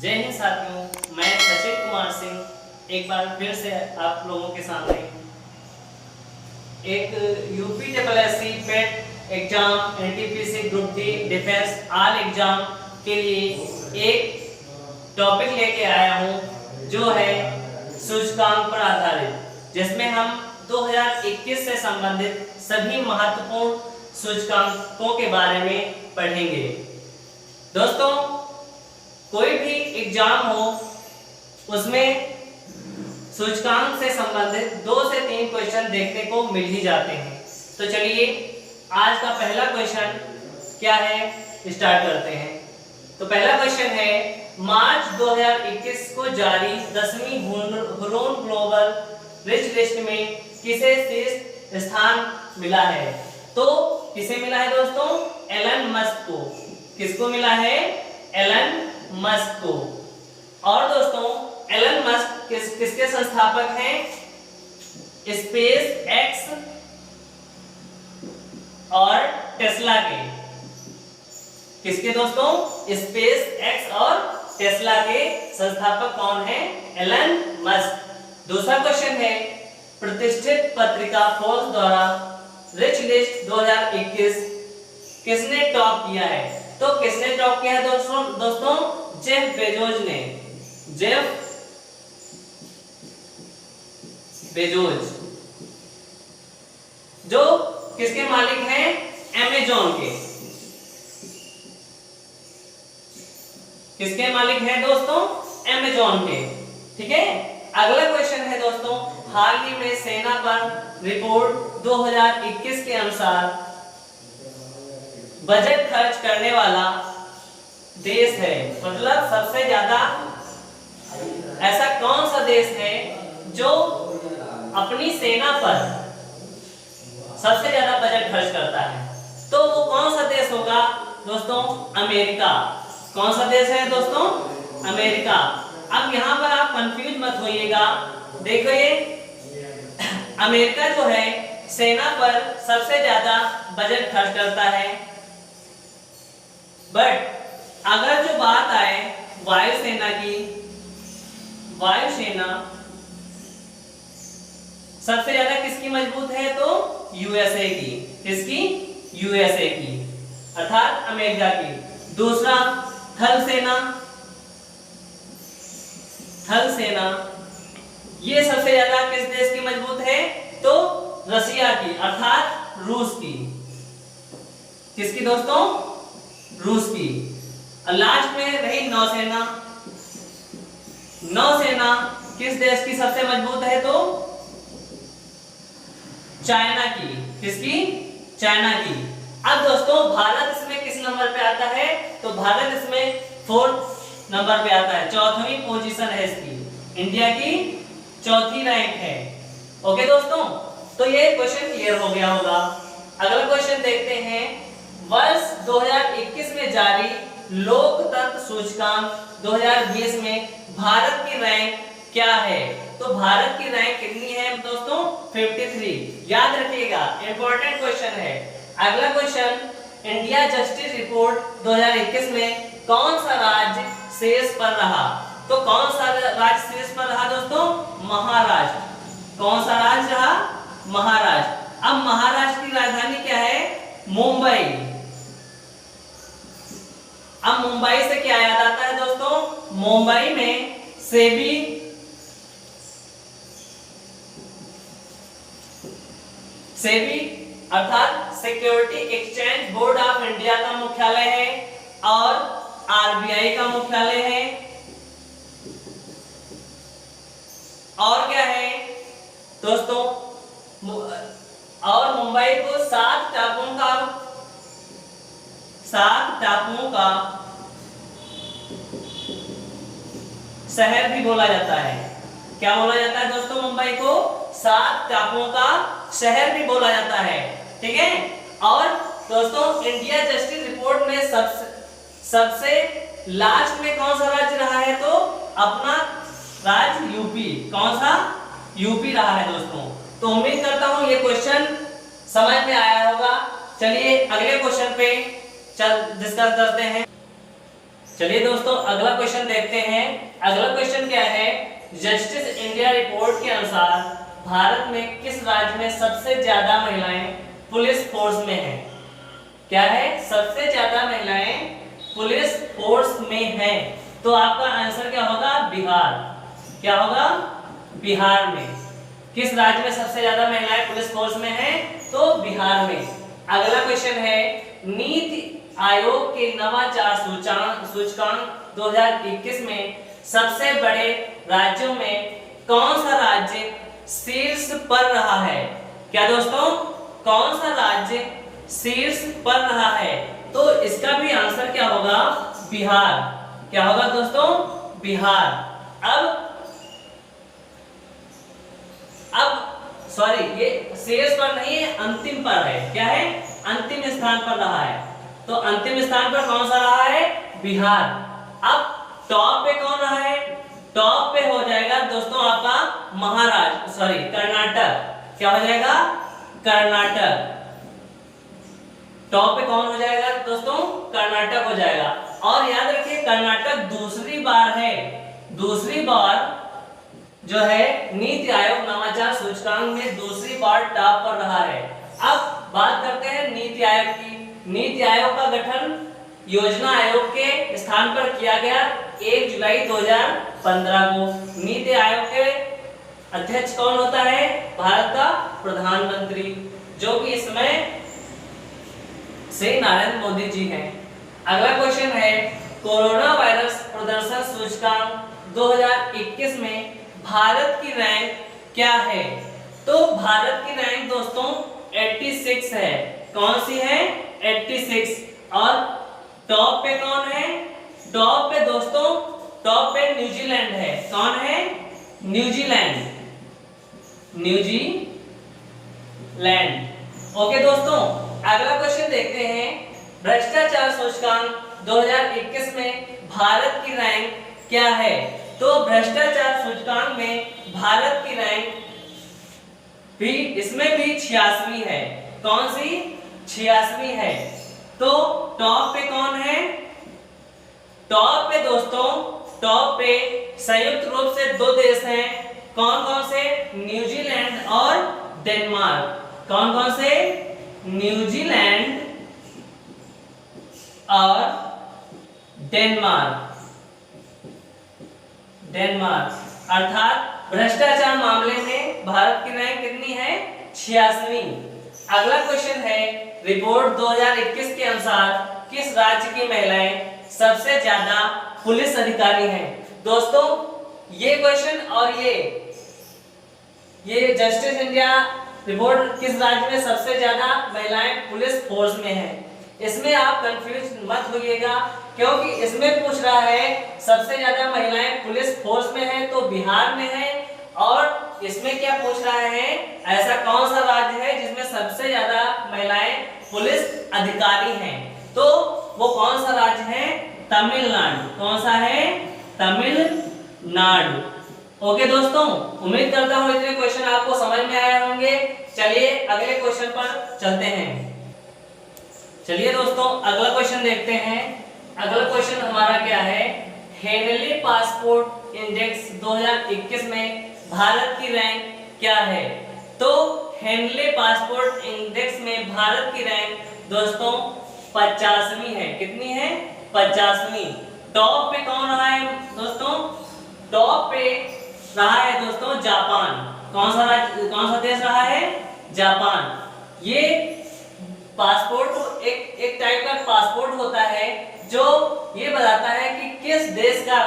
जय हिंद साथियों, मैं सचिन कुमार सिंह एक बार फिर से आप लोगों के सामने एक UP SSC PET exam NTPC group D defence all exam के लिए एक टॉपिक लेके आया हूं जो है सूचकांक पर आधारित, जिसमें हम 2021 से संबंधित सभी महत्वपूर्ण सूचकांकों के बारे में पढ़ेंगे। दोस्तों, कोई भी एग्जाम हो उसमें सूचकांक से संबंधित 2 से 3 क्वेश्चन देखने को मिल ही जाते हैं। तो चलिए आज का पहला क्वेश्चन क्या है, स्टार्ट करते हैं। तो पहला क्वेश्चन है, मार्च 2021 को जारी 10वीं हुरून ग्लोबल रिच लिस्ट में किसे शीर्ष स्थान मिला है? तो किसे मिला है दोस्तों? एलन मस्क को। किसको मिला है? एलन मस्क को। और दोस्तों, एलन मस्क किसके संस्थापक हैं? स्पेस एक्स और टेस्ला के। किसके दोस्तों? स्पेस एक्स और टेस्ला के संस्थापक कौन है? Elon Musk. दूसरा क्वेश्चन है, प्रतिष्ठित पत्रिका फोर्ब्स द्वारा रिच लिस्ट 2021 किसने टॉप किया है? तो किसने टॉप किया है दोस्तों? जेफ बेजोस ने। जेफ बेजोस जो किसके मालिक हैं? अमेज़न के। किसके मालिक हैं दोस्तों? अमेज़न के। ठीक है। अगला क्वेश्चन है दोस्तों, हाल ही में सेना पर रिपोर्ट 2021 के अनुसार बजट खर्च करने वाला देश है, मतलब सबसे ज्यादा ऐसा कौन सा देश है जो अपनी सेना पर सबसे ज्यादा बजट खर्च करता है? तो वो कौन सा देश होगा दोस्तों? अमेरिका। कौन सा देश है दोस्तों? अमेरिका। अब यहाँ पर आप कंफ्यूज मत होइएगा। देखो, ये अमेरिका जो है सेना पर सबसे ज्यादा बजट खर्च करता है, बट अगर जो बात आए वायुसेना की, वायुसेना सबसे ज्यादा किसकी मजबूत है? तो यूएसए की। किसकी? यूएसए की, अर्थात अमेरिका की। दूसरा, थल सेना। थल सेना ये सबसे ज्यादा किस देश की मजबूत है? तो रशिया की, अर्थात रूस की। किसकी दोस्तों? रूस की। और लास्ट में रही नौसेना। नौसेना किस देश की सबसे मजबूत है? तो चाइना की। किसकी? चाइना की। अब दोस्तों, भारत इसमें किस नंबर पे आता है? तो भारत इसमें 4th नंबर पे आता है, 4वीं पोजीशन है इसकी। इंडिया की 4थी रैंक है। ओके दोस्तों, तो ये क्वेश्चन क्लियर हो गया होगा। अगला क्वेश्चन देखते हैं, वर्ष 2021 में जारी लोकतंत्र सूचकांक 2020 में भारत की रैंक क्या है? तो भारत की रैंक कितनी है दोस्तों? 53। याद रखिएगा, इंपॉर्टेंट क्वेश्चन है। अगला क्वेश्चन, इंडिया जस्टिस रिपोर्ट 2021 में कौन सा राज्य शीर्ष पर रहा? तो कौन सा राज्य शीर्ष पर रहा दोस्तों? महाराष्ट्र। कौन सा राज्य रहा? महाराष्ट्र। अब महाराष्ट्र की राजधानी क्या है? मुंबई। अब मुंबई से क्या याद आता है दोस्तों? मुंबई में सेबी अर्थात security exchange board of India का मुख्यालय है और आरबीआई का मुख्यालय है। और क्या है दोस्तों? और मुंबई को 7 टापुओं का शहर भी बोला जाता है। क्या बोला जाता है दोस्तों? मुंबई को 7 टापुओं का शहर भी बोला जाता है। ठीक है। और दोस्तों, इंडिया जस्टिस रिपोर्ट में सबसे लास्ट में कौन सा राज्य रहा है? तो अपना राज्य यूपी। कौन सा? यूपी रहा है दोस्तों। तो उम्मीद करता हूं ये क्वेश्चन समझ में आया होगा। चलिए अगले क्वेश्चन पे डिस्कस करते हैं। चलिए दोस्तों अगला क्वेश्चन देखते हैं। अगला क्वेश्चन क्या है, जस्टिस इंडिया रिपोर्ट के अनुसार भारत में किस राज्य में सबसे ज्यादा महिलाएं पुलिस फोर्स में हैं? क्या है, सबसे ज्यादा महिलाएं पुलिस फोर्स में हैं। तो आपका आंसर क्या होगा, बिहार। क्या होगा, बिहार में। किस राज्य में सबसे ज्यादा महिलाएं पुलिस फोर्स में हैं? तो बिहार में। अगला क्वेश्चन है, नीति आयोग के नवाचार सूचकांक 2021 में सबसे बड़े राज्यों में कौन सा राज्य शीर्ष पर रहा है? क्या दोस्तों, कौन सा राज्य शीर्ष पर रहा है? तो इसका भी आंसर क्या होगा, बिहार। क्या होगा दोस्तों, बिहार। अब सॉरी, ये शीर्ष पर नहीं है, अंतिम पर है। क्या है, अंतिम स्थान पर रहा है। तो अंतिम स्थान पर कौन सा रहा है, बिहार। अब टॉप पे कौन रहा है? टॉप पे हो जाएगा दोस्तों आपका महाराष्ट्र, सॉरी कर्नाटक। क्या हो जाएगा, कर्नाटक। टॉप पे कौन हो जाएगा दोस्तों, कर्नाटक हो जाएगा। और याद रखिए कर्नाटक दूसरी बार है, दूसरी बार जो है नीति आयोग नवाचार सूचकांक में दूसरी बार टॉप पर रहा है। अब बात करते हैं नीति आयोग की। नीति आयोग का गठन योजना आयोग के स्थान पर किया गया 1 जुलाई 2015 को। नीति आयोग के अध्यक्ष कौन होता है, भारत का प्रधानमंत्री, जो कि इसमें श्री नरेंद्र मोदी जी हैं। अगला क्वेश्चन है, कोरोना वायरस प्रदर्शन सूचकांक 2021 में भारत की रैंक क्या है? तो भारत की रैंक दोस्तों 86 है। कौन सी है, 86। और टॉप पे कौन है? टॉप पे दोस्तों, टॉप पे न्यूजीलैंड है। कौन है, न्यूजीलैंड। न्यूजीलैंड। ओके दोस्तों, अगला क्वेश्चन देखते हैं। भ्रष्टाचार सूचकांक 2021 में भारत की रैंक क्या है? तो भ्रष्टाचार सूचकांक में भारत की रैंक भी, इसमें भी 86वीं है। कौन सी, 86वीं है। तो टॉप पे कौन है? टॉप पे दोस्तों, टॉप पे संयुक्त रूप से 2 देश हैं। कौन कौन से, न्यूजीलैंड और डेनमार्क। कौन कौन से, न्यूजीलैंड और डेनमार्क। डेनमार्क। अर्थात भ्रष्टाचार मामले में भारत की रैंक कितनी है, 86वीं। अगला क्वेश्चन है, रिपोर्ट 2021 के अनुसार किस राज्य की महिलाएं सबसे ज्यादा पुलिस अधिकारी हैं? दोस्तों ये क्वेश्चन और ये जस्टिस इंडिया रिपोर्ट किस राज्य में सबसे ज्यादा महिलाएं पुलिस फोर्स में हैं, इसमें आप कंफ्यूज मत होइएगा, क्योंकि इसमें पूछ रहा है सबसे ज्यादा महिलाएं पुलिस फोर्स में हैं तो बिहार में है, और इसमें क्या पूछ रहा है, ऐसा कौन सा राज्य है जिसमें सबसे ज्यादा महिलाएं पुलिस अधिकारी हैं? तो वो कौन सा राज्य है, तमिलनाडु। कौन सा है, तमिलनाडु। ओके दोस्तों, उम्मीद करता हूँ इतने क्वेश्चन आपको समझ में आए होंगे। चलिए अगले क्वेश्चन पर चलते हैं। चलिए दोस्तों अगला क्वेश्चन देखते हैं। अगला क्वेश्चन हमारा क्या है, हेनली पासपोर्ट इंडेक्स 2021 में भारत की रैंक क्या है? तो हेनली पासपोर्ट इंडेक्स में भारत की रैंक दोस्तों 50वीं है। कितनी है, 50वीं। टॉप पे कौन रहा है दोस्तों? टॉप पे रहा है दोस्तों जापान। कौन सा देश रहा है, जापान। ये पासपोर्ट एक टाइप का पासपोर्ट होता है जो ये बताता है कि किस देश का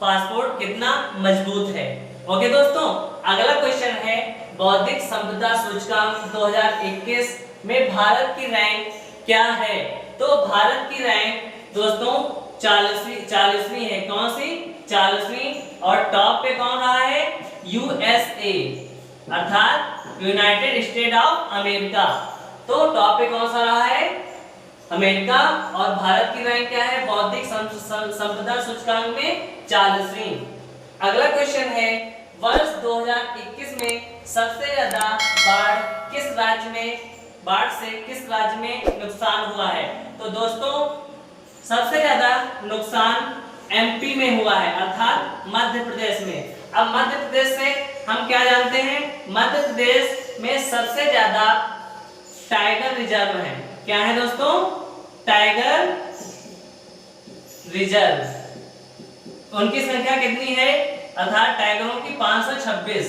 पासपोर्ट कितना मजबूत है। ओके दोस्तों, अगला क्वेश्चन है, बौद्धिक संपदा सूचकांक 2021 में भारत की रैंक क्या है? तो भारत की रैंक दोस्तों 40वीं है। कौन सी, 40वीं। और टॉप पे कौन रहा है, यूएसए अर्थात यूनाइटेड स्टेट ऑफ अमेरिका। तो टॉप पे कौन सा रहा है, अमेरिका। और भारत की रैंक क्या है, बौद्धिक संपदा सूचकांक में 40वीं। अगला क्वेश्चन है, वर्ष 2021 में सबसे ज्यादा बाढ़ से किस राज्य में नुकसान हुआ है? तो दोस्तों सबसे ज्यादा नुकसान एमपी में हुआ है, अर्थात मध्य प्रदेश में। अब मध्य प्रदेश से हम क्या जानते हैं, मध्य प्रदेश में सबसे ज्यादा टाइगर रिजर्व है। क्या है दोस्तों, टाइगर रिजर्व। उनकी संख्या कितनी है, अर्थात टाइगरों की 526।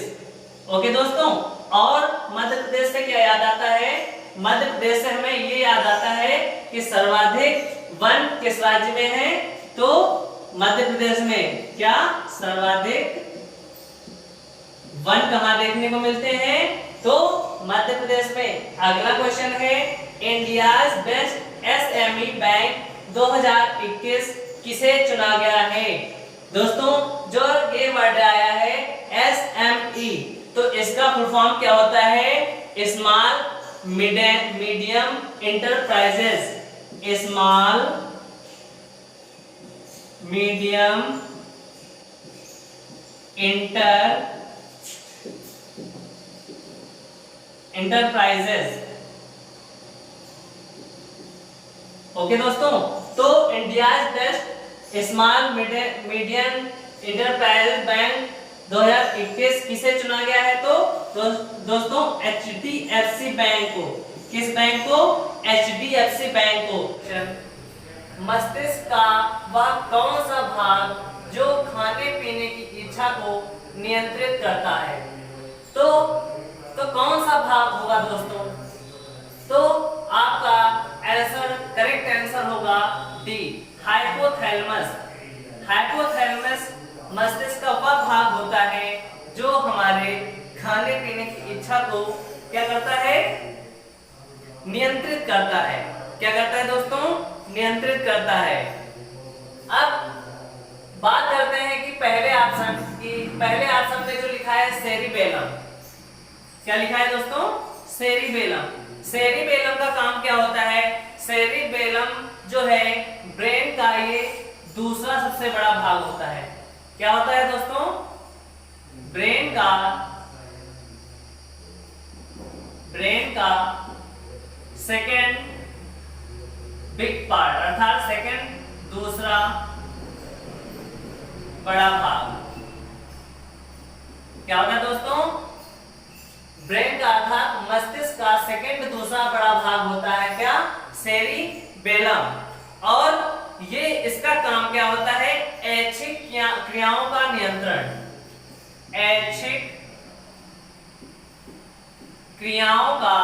ओके दोस्तों, और मध्य प्रदेश से क्या याद आता है, मध्य प्रदेश से हमें ये याद आता है कि सर्वाधिक वन किस राज्य में है, तो मध्य प्रदेश में। क्या सर्वाधिक वन कहां देखने को मिलते हैं, तो मध्य प्रदेश में। अगला क्वेश्चन है, इंडियाज बेस्ट एसएमई बैंक 2021 किसे चुना गया है। दोस्तों जो ये वर्ड आया है एसएमई, तो इसका फुल फॉर्म क्या होता है, small medium enterprises. Small medium enterprises. Okay दोस्तों, तो India's best small medium enterprises bank 2021 किसे चुना गया है, तो दोस्तों एचडीएफसी बैंक को। किस बैंक को, एचडीएफसी बैंक को। मस्तिष्क का वह कौन सा भाग जो खाने पीने की इच्छा को नियंत्रित करता है, तो कौन सा भाग होगा दोस्तों, तो आपका आंसर, करेक्ट आंसर होगा डी, हाइपोथैलेमस। हाइपोथैलेमस मस्तिष्क का वह भाग होता है जो हमारे खाने पीने की इच्छा को क्या करता है, नियंत्रित करता है। क्या करता है दोस्तों, नियंत्रित करता है। अब बात करते हैं कि पहले ऑप्शन में जो लिखा है सेरिबेलम, क्या लिखा है दोस्तों, सेरिबेलम। सेरिबेलम का काम क्या होता है, सेरिबेलम जो है ब्रेन का ये दूसरा सबसे बड़ा भाग होता है। क्या होता है दोस्तों, ब्रेन का सेकेंड बिग पार्ट, अर्थात सेकेंड दूसरा बड़ा भाग। क्या होता है दोस्तों, ब्रेन का अर्थात मस्तिष्क का सेकेंड दूसरा बड़ा भाग होता है क्या, सेरिबेलम। और ये इसका काम क्या होता है, ऐच्छिक क्रियाओं का नियंत्रण। ऐच्छिक क्रियाओं का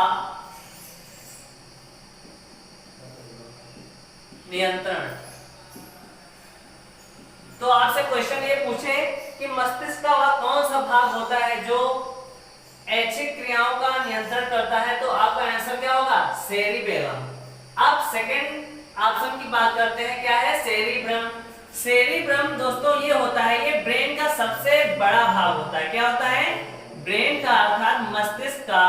नियंत्रण। तो आपसे क्वेश्चन ये पूछे कि मस्तिष्क का वह कौन सा भाग होता है जो ऐच्छिक क्रियाओं का नियंत्रण करता है, तो आपका आंसर क्या होगा, सेरिबेलम। अब सेकंड ऑप्शन की बात करते हैं, क्या है, सेरिब्रम। सेरिब्रम दोस्तों ये होता है, ये ब्रेन का सबसे बड़ा भाग होता है। क्या होता है, ब्रेन का अर्थात मस्तिष्क का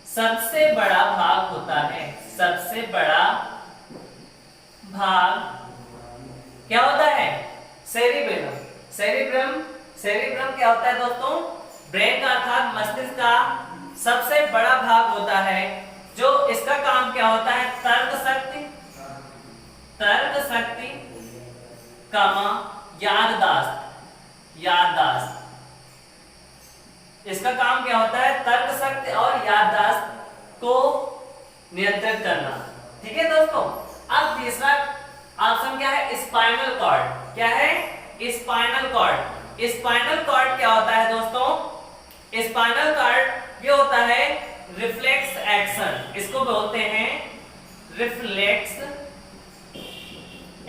सबसे बड़ा भाग होता है। सबसे बड़ा भाग क्या होता है, सेरिबेलम। सेरिब्रम क्या होता है दोस्तों, ब्रेन का अर्थात मस्तिष्क का सबसे बड़ा भाग होता है, जो इसका काम क्या होता है, तर्क शक्ति कामा याददाश्त। इसका काम क्या होता है, तर्क शक्ति और याददाश्त को नियंत्रित करना। ठीक है दोस्तों। अब तीसरा ऑप्शन क्या है, स्पाइनल कॉर्ड। क्या है, स्पाइनल कॉर्ड। स्पाइनल कॉर्ड क्या होता है दोस्तों, स्पाइनल कॉर्ड ये होता है रिफ्लेक्स एक्शन, इसको बोलते हैं रिफ्लेक्स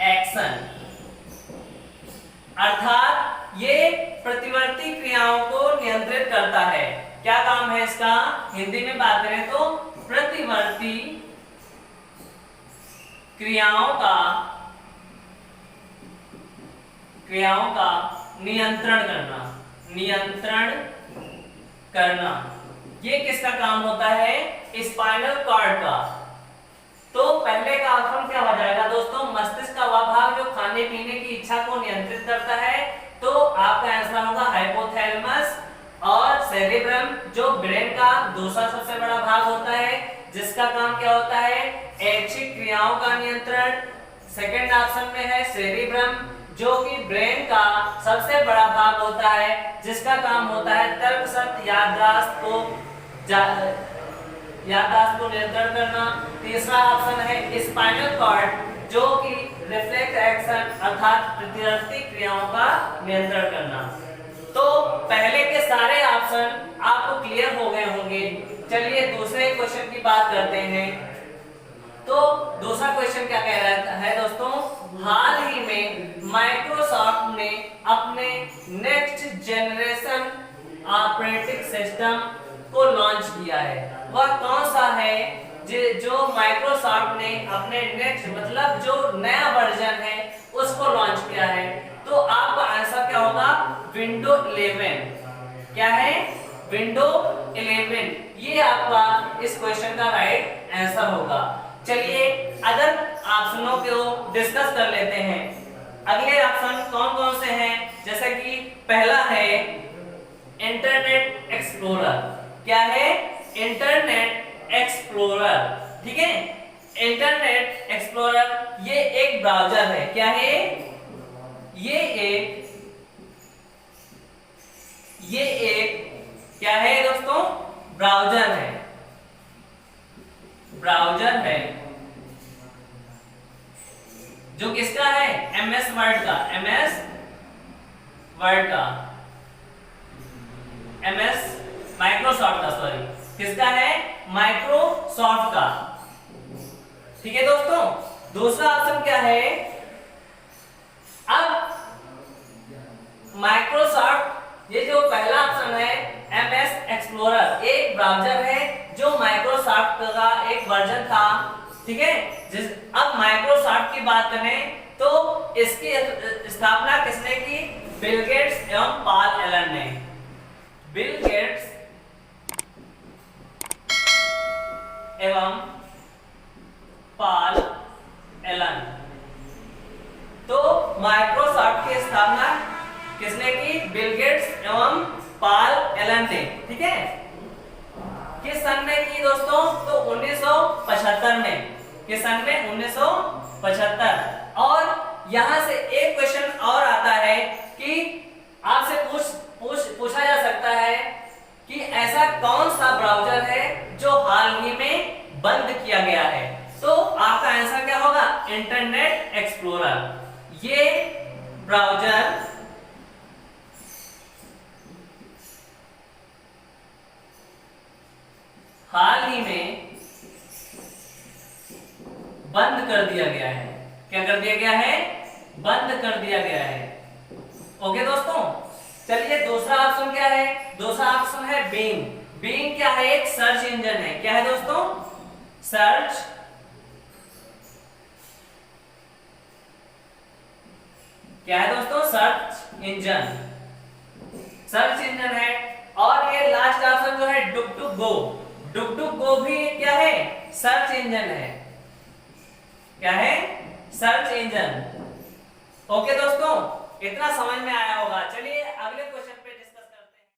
एक्शन, अर्थात ये प्रतिवर्ती क्रियाओं को नियंत्रित करता है। क्या काम है इसका, हिंदी में बात करें तो प्रतिवर्ती क्रियाओं का नियंत्रण करना। ये किसका काम होता है, स्पाइनल कॉर्ड का। तो पहले का ऑप्शन क्या हो जाएगा दोस्तों, मस्तिष्क का वह भाग जो खाने पीने की इच्छा को नियंत्रित करता है, तो आपका आंसर होगा हाइपोथैलेमस। और सेरिब्रम जो ब्रेन का दूसरा सबसे बड़ा भाग होता है, जिसका काम क्या होता है, ऐच्छिक क्रियाओं का नियंत्रण। सेकंड ऑप्शन में है सेरिब्रम, जो कि ब्रेन का सबसे बड़ा भाग होता है, जिसका काम होता है तर्कशक्ति याददाश्त को नियंत्रण करना। तीसरा ऑप्शन है स्पाइनल कॉर्ड, जो कि रिफ्लेक्स एक्शन अर्थात प्रतिवर्ती क्रियाओं का नियंत्रण करना। तो पहले के सारे ऑप्शन आपको क्लियर हो गए होंगे। चलिए दूसरे क्वेश्चन की बात करते हैं। तो दूसरा क्वेश्चन क्या कह रहा है दोस्तों, हाल ही में माइक्रोसॉफ्ट ने अपने नेक्स्ट जनरेशन ऑपरेटिंग सिस्टम को लॉन्च किया है। वह कौन सा है जो माइक्रोसॉफ्ट ने अपने नेक्स्ट मतलब जो नया वर्जन है उसको लॉन्च किया है? तो आपका आंसर क्या होगा, विंडो 11। क्या है, विंडो 11। ये आपका इस क्वेश्चन का राइट आंसर होगा। चलिए अदर ऑप्शनों को डिस्कस कर लेते हैं। अगले ऑप्शन कौन कौन से हैं? जैसे कि पहला है इंटरनेट एक्सप्लोरर। क्या है, इंटरनेट एक्सप्लोरर। ठीक है, इंटरनेट एक्सप्लोरर ये एक ब्राउज़र है। क्या है, ये एक क्या है दोस्तों, ब्राउज़र है। ब्राउज़र है जो किसका है, एमएस वर्ड का। एमएस वर्ड का, एमएस माइक्रोसॉफ्ट का, सॉरी किसका है, माइक्रोसॉफ्ट का। ठीक है दोस्तों, दूसरा ऑप्शन क्या है, अब माइक्रोसॉफ्ट, ये जो पहला ऑप्शन है एमएस एक्सप्लोरर, एक ब्राउज़र है जो माइक्रोसॉफ्ट का एक वर्जन था। ठीक है, अब माइक्रोसॉफ्ट की बात करें तो इसकी स्थापना किसने की, बिल गेट्स एवं पॉल एलन ने। बिल गेट्स एवं पॉल एलन। तो माइक्रोसॉफ्ट की स्थापना किसने की, बिल गेट्स एवं पॉल एलन ने। ठीक है, किस सन में की दोस्तों, तो 1975 में। किस सन में, 1975। और यहां से एक क्वेश्चन और आता है कि आपसे पूछा जा सकता है कि ऐसा कौन सा ब्राउज़र है जो हाल ही में बंद किया गया है? तो आपका आंसर क्या होगा, इंटरनेट एक्सप्लोरर। ये ब्राउज़र हाल ही में बंद कर दिया गया है। क्या कर दिया गया है, बंद कर दिया गया है। ओके दोस्तों, चलिए दूसरा ऑप्शन क्या है, दूसरा ऑप्शन है बिंग। बिंग क्या है, एक सर्च इंजन है। क्या है दोस्तों, सर्च क्या है दोस्तों, सर्च इंजन। सर्च इंजन है। और ये लास्ट ऑप्शन जो है डुकडुगो, डुकडुगो भी क्या है, सर्च इंजन है। क्या है, सर्च इंजन। ओके दोस्तों, इतना समझ में आया होगा। चलिए